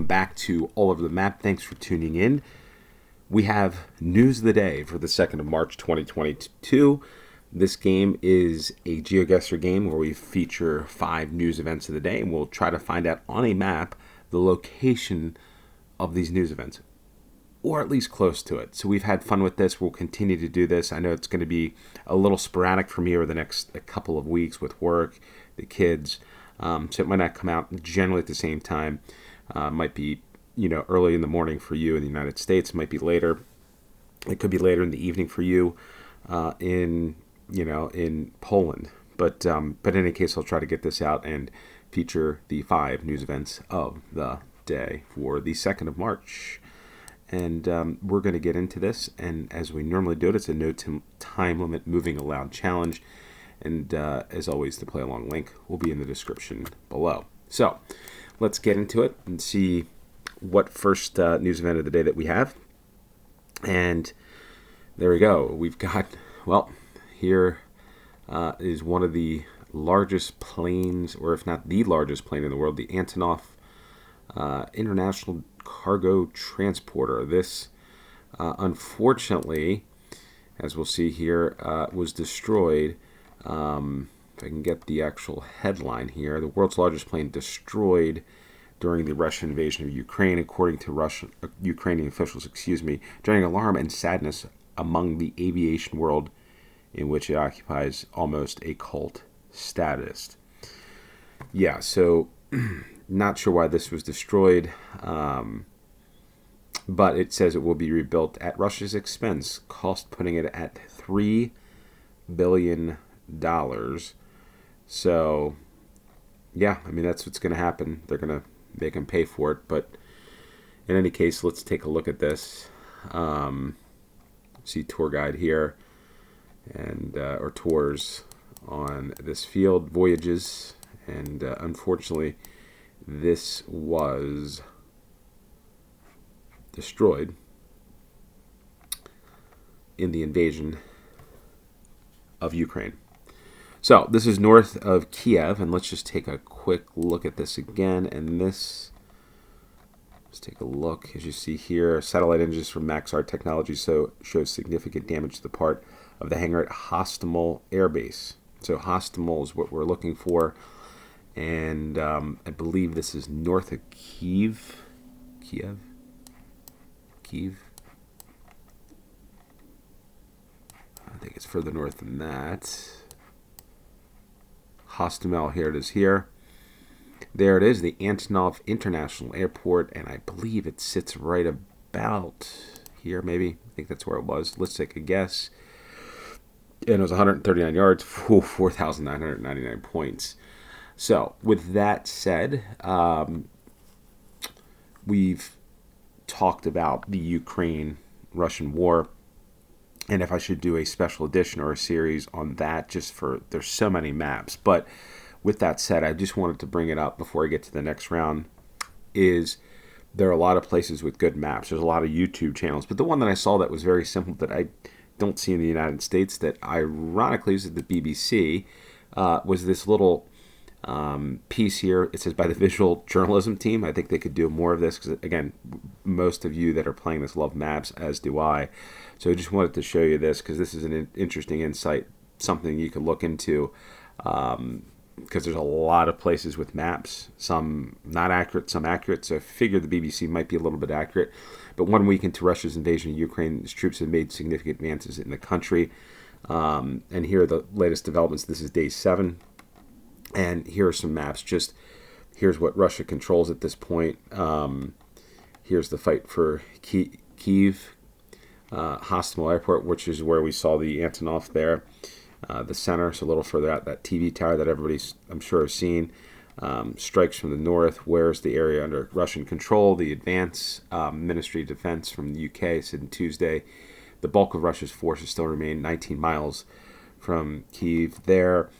welcome back to All Over the Map. Thanks for tuning in. We have news of the day for the 2nd of March 2022. This game is a GeoGuessr game where we feature 5 news events of the day, and we'll try to find out on a map the location of these news events, or at least close to it. So we've had fun with this. We'll continue to do this. I know it's going to be a little sporadic for me over the next couple of weeks with work, the kids. So it might not come out generally at the same time. Might be, early in the morning for you in the United States. It might be later. It could be later in the evening for you in Poland. But in any case, I'll try to get this out and feature the 5 news events of the day for the 2nd of March. And we're going to get into this. And as we normally do it, it's a no time limit moving allowed challenge. And as always, the play along link will be in the description below. So let's get into it and see what first news event of the day that we have. And there we go. We've got, here is one of the largest planes, or if not the largest plane in the world, the Antonov International Cargo Transporter. This, unfortunately, as we'll see here, was destroyed. If I can get the actual headline here, the world's largest plane destroyed during the Russian invasion of Ukraine, according to Ukrainian officials, during alarm and sadness among the aviation world, in which it occupies almost a cult status. Yeah, so not sure why this was destroyed, but it says it will be rebuilt at Russia's expense, cost putting it at $3 billion. So, yeah, that's what's going to happen. They're going to make them pay for it. But in any case, let's take a look at this. See tour guide here, and or tours on this field, voyages, and unfortunately, this was destroyed in the invasion of Ukraine. So this is north of Kiev, and let's just take a quick look at this again. And let's take a look. As you see here, satellite images from Maxar Technology shows significant damage to the part of the hangar at Hostomel Air Base. So Hostomel is what we're looking for, and I believe this is north of Kiev. Kiev. I think it's further north than that. Hostomel, here it is here. There it is, the Antonov International Airport, and I believe it sits right about here, maybe. I think that's where it was. Let's take a guess. And it was 139 yards, 4,999 points. So, with that said, we've talked about the Ukraine-Russian war, and if I should do a special edition or a series on that, there's so many maps. But with that said, I just wanted to bring it up before I get to the next round, is there are a lot of places with good maps. There's a lot of YouTube channels. But the one that I saw that was very simple that I don't see in the United States, that ironically is the BBC, was this little piece here. It says by the visual journalism team. I think they could do more of this because, again, most of you that are playing this love maps, as do I. So I just wanted to show you this because this is an interesting insight, something you can look into, because there's a lot of places with maps, some not accurate, some accurate. So I figured the BBC might be a little bit accurate. But 1 week into Russia's invasion of Ukraine, its troops have made significant advances in the country. And here are the latest developments. This is day 7. And here are some maps. Here's what Russia controls at this point. Here's the fight for Kyiv, Hostomel Airport, which is where we saw the Antonov there. The center, so a little further out, that TV tower that everybody's, I'm sure, has seen. Strikes from the north. Where's the area under Russian control? The Advance Ministry of Defense from the UK said on Tuesday the bulk of Russia's forces still remain 19 miles from Kyiv there.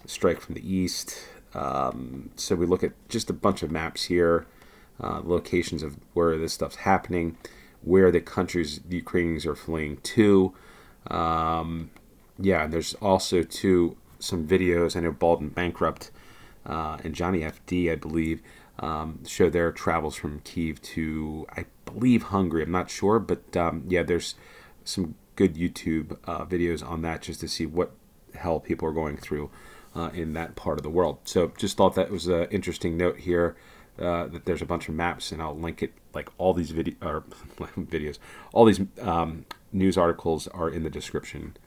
Strike from the east. So we look at just a bunch of maps here, locations of where this stuff's happening, where the countries the Ukrainians are fleeing to. Yeah, and there's also some videos. I know Bald and Bankrupt and Johnny FD, I believe, show their travels from Kyiv to, I believe, Hungary. I'm not sure, but yeah, there's some good YouTube videos on that just to see what hell people are going through in that part of the world. So just thought that was an interesting note here. That there's a bunch of maps, and I'll link it. Like all these videos, all these news articles are in the description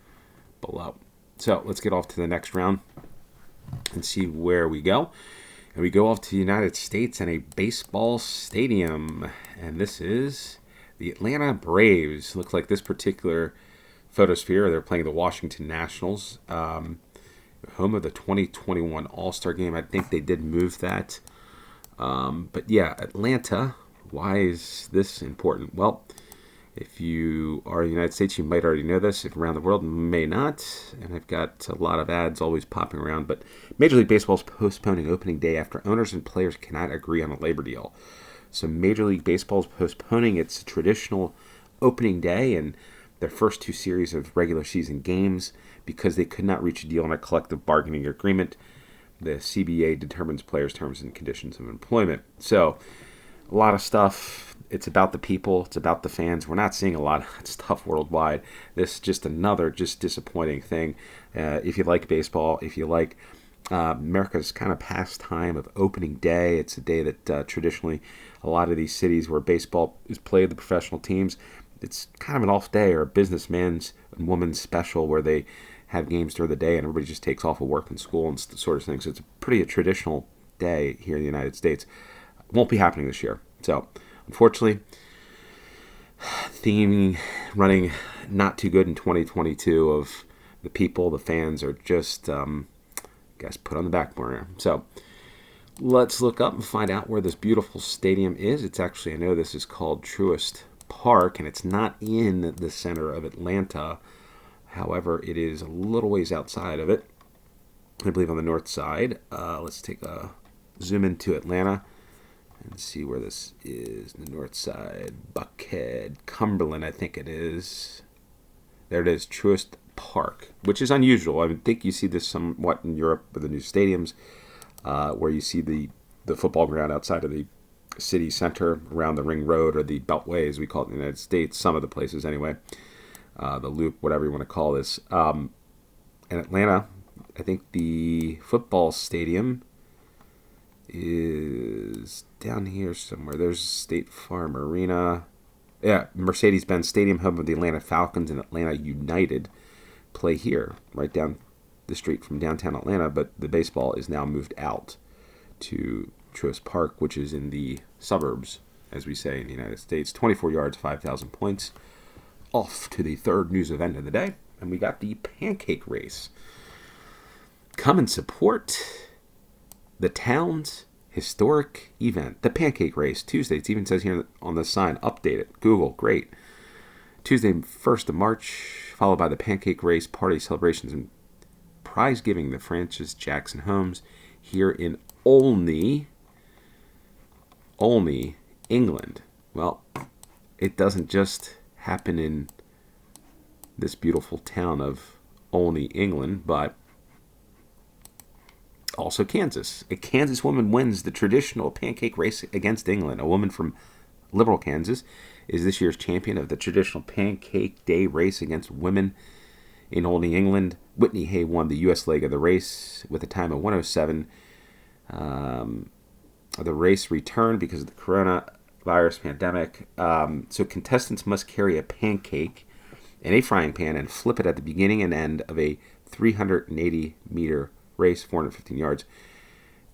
below. So let's get off to the next round and see where we go. And we go off to the United States and a baseball stadium, and this is the Atlanta Braves. Looks like this particular photosphere, they're playing the Washington Nationals, home of the 2021 All-Star Game. I think they did move that. But yeah, Atlanta, why is this important? Well, if you are in the United States, you might already know this. If around the world, may not. And I've got a lot of ads always popping around. But Major League Baseball is postponing opening day after owners and players cannot agree on a labor deal. So Major League Baseball is postponing its traditional opening day and their first two series of regular season games because they could not reach a deal on a collective bargaining agreement. The CBA determines players' terms and conditions of employment. So a lot of stuff. It's about the people. It's about the fans. We're not seeing a lot of stuff worldwide. This is just another disappointing thing. If you like baseball, if you like America's kind of pastime of opening day, it's a day that traditionally a lot of these cities where baseball is played, the professional teams, it's kind of an off day or a businessman's and woman's special where they have games during the day and everybody just takes off of work and school and sort of things. So it's a traditional day here in the United States. It won't be happening this year. So unfortunately, theme running not too good in 2022 of the people, the fans are just, guys, put on the back burner. So let's look up and find out where this beautiful stadium is. It's actually, I know this is called Truist Park, and it's not in the center of Atlanta. However, it is a little ways outside of it. I believe on the north side. Let's take a zoom into Atlanta and see where this is. The north side, Buckhead, Cumberland, I think it is. There it is, Truist Park, which is unusual. I think you see this somewhat in Europe with the new stadiums, where you see the football ground outside of the city center around the ring road or the beltway, as we call it in the United States, some of the places anyway, the loop, whatever you want to call this. In Atlanta, I think the football stadium is down here somewhere. There's State Farm Arena. Yeah, Mercedes-Benz Stadium, home of the Atlanta Falcons and Atlanta United, play here, right down the street from downtown Atlanta, but the baseball is now moved out to Truist Park, which is in the suburbs, as we say in the United States. 24 yards, 5,000 points. Off to the third news event of the day, and we got the Pancake race. Come and support the town's historic event, the Pancake race, Tuesday. It even says here on the sign, update it. Google, great. Tuesday, 1st of March, followed by the Pancake race, party celebrations, and prize giving. The Francis Jackson Homes here in Olney, England. Well, it doesn't just happen in this beautiful town of Olney, England, but also Kansas. A Kansas woman wins the traditional pancake race against England. A woman from Liberal, Kansas, is this year's champion of the traditional Pancake Day race against women in Olney, England. Whitney Hay won the U.S. leg of the race with a time of 1:07. The race returned because of the coronavirus pandemic. So contestants must carry a pancake in a frying pan and flip it at the beginning and end of a 380-meter race, 415 yards.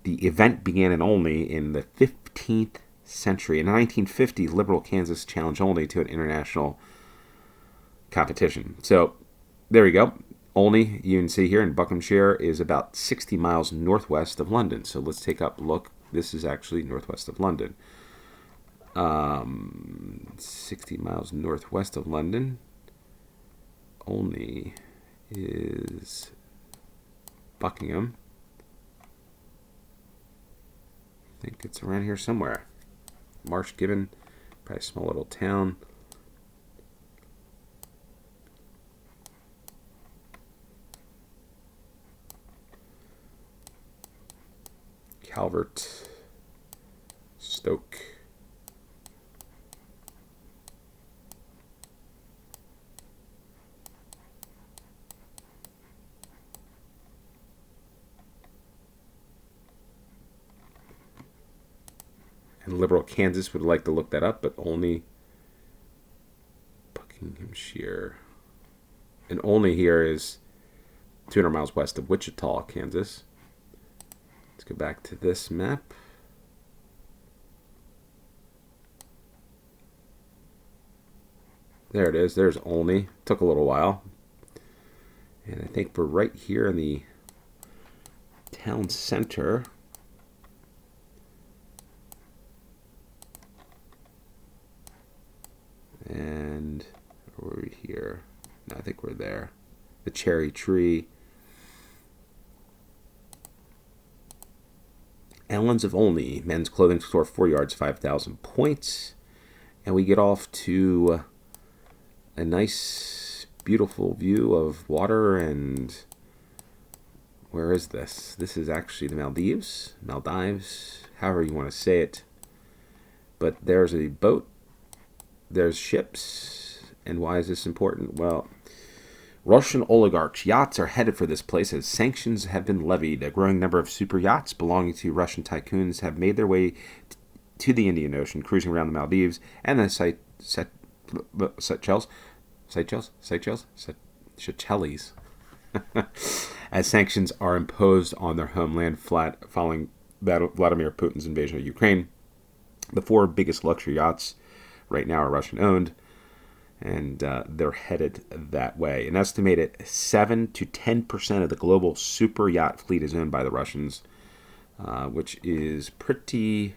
The event began in Olney in the 15th century. In 1950, Liberal Kansas challenged Olney to an international competition. So there you go. Olney, you can see here in Buckinghamshire, is about 60 miles northwest of London. So let's take a look. This is actually northwest of London. 60 miles northwest of London. Olney is Buckingham. I think it's around here somewhere. Marsh Gibbon, probably a small little town. Calvert. Stoke. And Liberal Kansas would like to look that up, but only Buckinghamshire. And only here is 200 miles west of Wichita, Kansas. Let's go back to this map. There it is. There's Olney. Took a little while. And I think we're right here in the town center. And we're here. No, I think we're there. The Cherry Tree. Ellen's of Olney. Men's clothing store, 4 yards, 5,000 points. And we get off to a nice, beautiful view of water. And where is this? This is actually the Maldives. Maldives, however you want to say it. But there's a boat. There's ships. And why is this important? Well, Russian oligarchs' yachts are headed for this place as sanctions have been levied. A growing number of super yachts belonging to Russian tycoons have made their way to the Indian Ocean, cruising around the Maldives and the Seychelles, as sanctions are imposed on their homeland following Vladimir Putin's invasion of Ukraine. The 4 biggest luxury yachts right now are Russian-owned, and they're headed that way. An estimated 7 to 10% of the global super yacht fleet is owned by the Russians, which is pretty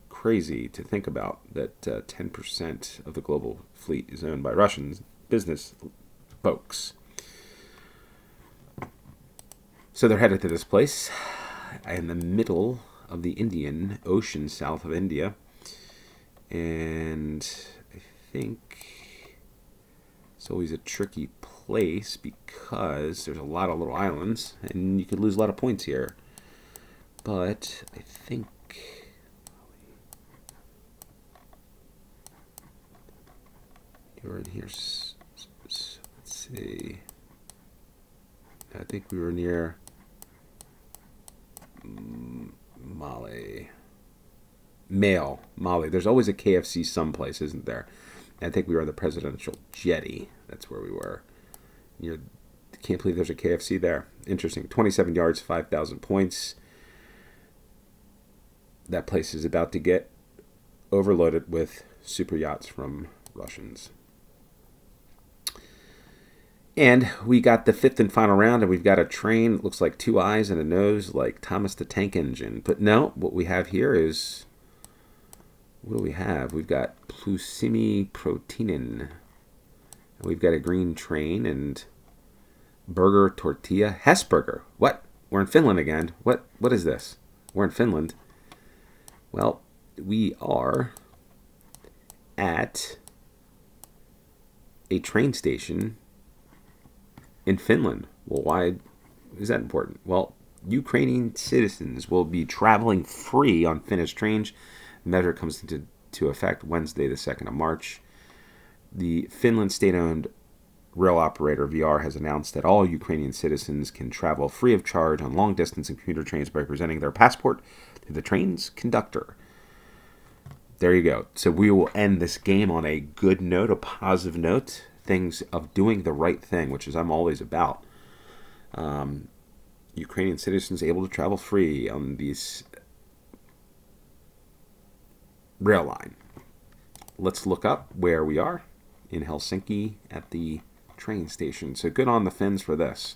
crazy to think about, that 10% of the global fleet is owned by Russians, business folks. So they're headed to this place in the middle of the Indian Ocean, south of India. And I think it's always a tricky place because there's a lot of little islands and you could lose a lot of points here. But I think you're in here. Let's see. I think we were near Mali. There's always a KFC someplace, isn't there? And I think we were on the presidential jetty. That's where we were. Can't believe there's a KFC there. Interesting. 27 yards, 5,000 points. That place is about to get overloaded with super yachts from Russians. And we got the 5th and final round, and we've got a train that looks like 2 eyes and a nose like Thomas the Tank Engine. But no, what we have here is, what do we have? We've got Plusimi Proteinin. We've got a green train and burger tortilla. Hesburger. What? We're in Finland again. What is this? We're in Finland. Well, we are at a train station in Finland. Well, why is that important? Well, Ukrainian citizens will be traveling free on Finnish trains. The measure comes into effect Wednesday, the 2nd of March. The Finland state-owned rail operator VR has announced that all Ukrainian citizens can travel free of charge on long-distance and commuter trains by presenting their passport to the train's conductor. There you go. So we will end this game on a good note, a positive note. Things of doing the right thing, which is I'm always about. Ukrainian citizens able to travel free on these rail line. Let's look up where we are in Helsinki at the train station. So good on the Finns for this.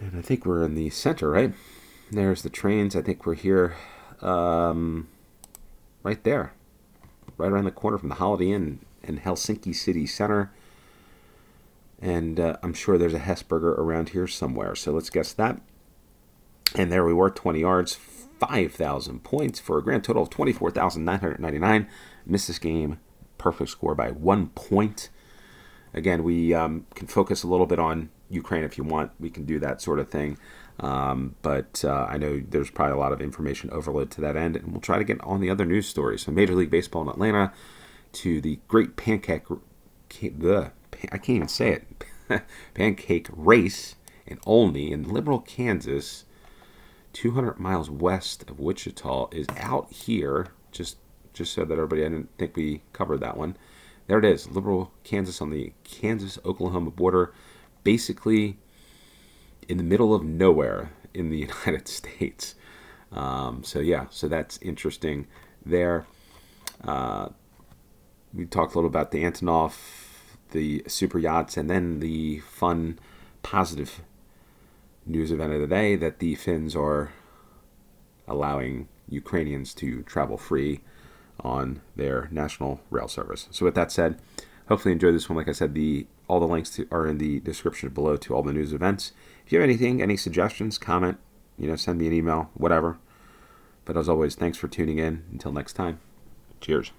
And I think we're in the center, right? There's the trains. I think we're here right there. Right around the corner from the Holiday Inn in Helsinki city center. And I'm sure there's a Hesburger around here somewhere. So let's guess that. And there we were, 20 yards, 5,000 points for a grand total of 24,999. Missed this game. Perfect score by 1 point. Again, we can focus a little bit on Ukraine if you want. We can do that sort of thing. But I know there's probably a lot of information overload to that end, and we'll try to get on the other news stories. So Major League Baseball in Atlanta, to the great Pancake, I can't even say it, Pancake race in Olney in Liberal, Kansas, 200 miles west of Wichita, is out here. Just so that everybody, I didn't think we covered that one. There it is, Liberal, Kansas, on the Kansas-Oklahoma border, basically in the middle of nowhere in the United States. So that's interesting there. We talked a little about the Antonov, the Superyachts, and then the fun, positive news event of the day that the Finns are allowing Ukrainians to travel free on their national rail service. So with that said, hopefully you enjoyed this one. Like I said, all the links are in the description below to all the news events. If you have anything, any suggestions, comment, send me an email, whatever. But as always, thanks for tuning in. Until next time, cheers.